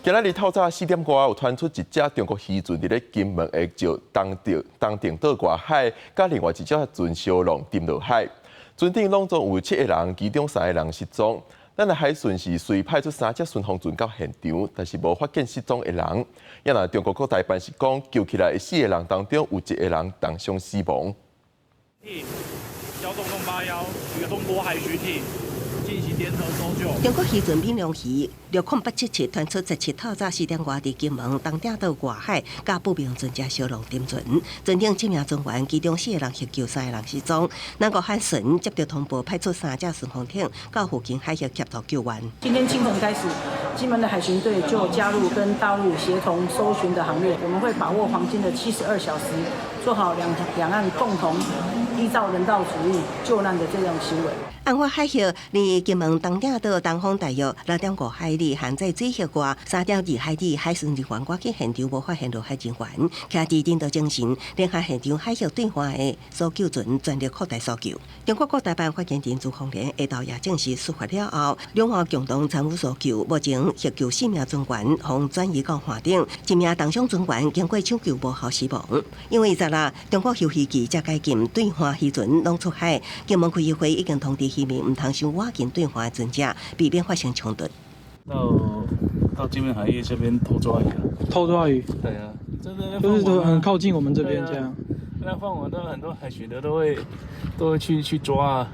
今仔日透早4点外有传出一只中国渔船伫咧金门的石东定岛外海，甲另外一只船相撞沉落海。船顶拢总有7个人，其中3个人失踪。咱的海巡是随派出3只巡防船到现场，但是无发现失踪的人。也那中国国台办是讲，救起来的4个人当中有1个人当场死亡。小总统81与中国海巡艇进行联合搜救。中国渔船闽良鱼60877传出17透早4点外，伫金门东顶岛外海，甲不明船只相撞沉船。船顶7名船员，其中4个人获救，3个人失踪。南国海巡接到通报，派出3只巡防艇到附近海域协助救援。今天清晨开始，金门的海巡队就加入跟大陆协同搜寻的行列。我们会把握黄金的72小时，做好两岸共同依照人道主义救难的这种行为。案发海域离金门东顶岛东方大约6.5海里，含在水域外3.2海里。海巡人员赶去现场，无发现落海人员，徛伫领导精神，联合现场海域对岸的搜救船全力扩大搜救。中国国台办发言人朱凤莲下昼也证实，事发了后，两岸共同参与搜救，目前获救4名船员，方转移到岸顶，1名当伤船员经过抢救无效死亡。因为昨日中国休渔期才解禁，对岸渔船拢出海，金门区议会已经通知渔民唔通伤挖近对岸的船只，避免发生冲突。到金门海域这边偷抓鱼啊！偷抓鱼？对啊，真的就是都很靠近我们这边这样。那放网都很多海巡的都会去抓啊。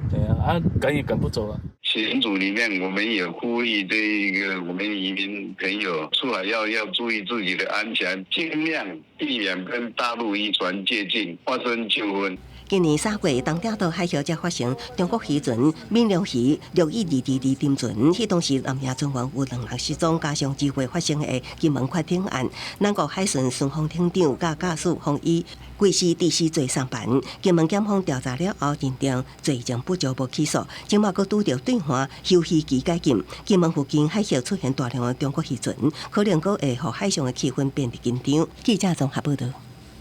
对啊，赶也赶不走啊。群组里面，我们也呼吁这一个我们渔民朋友出来要注意自己的安全，尽量避免跟大陆渔船接近，发生纠纷。今年3月，东顶岛海峡才发生中国渔船闽良鱼6122沉船，迄当时南洋船员有2人失踪，加上2月发生的金门快艇案，南国海巡巡防艇长甲驾驶方以贵司第4罪上班。金门检方调查了后认定罪证不足，无起诉。今嘛，佫拄着对岸休渔期解禁，金门附近海峡出现大量的中国渔船，可能佫会互海上的气氛变得紧张。记者综合报道。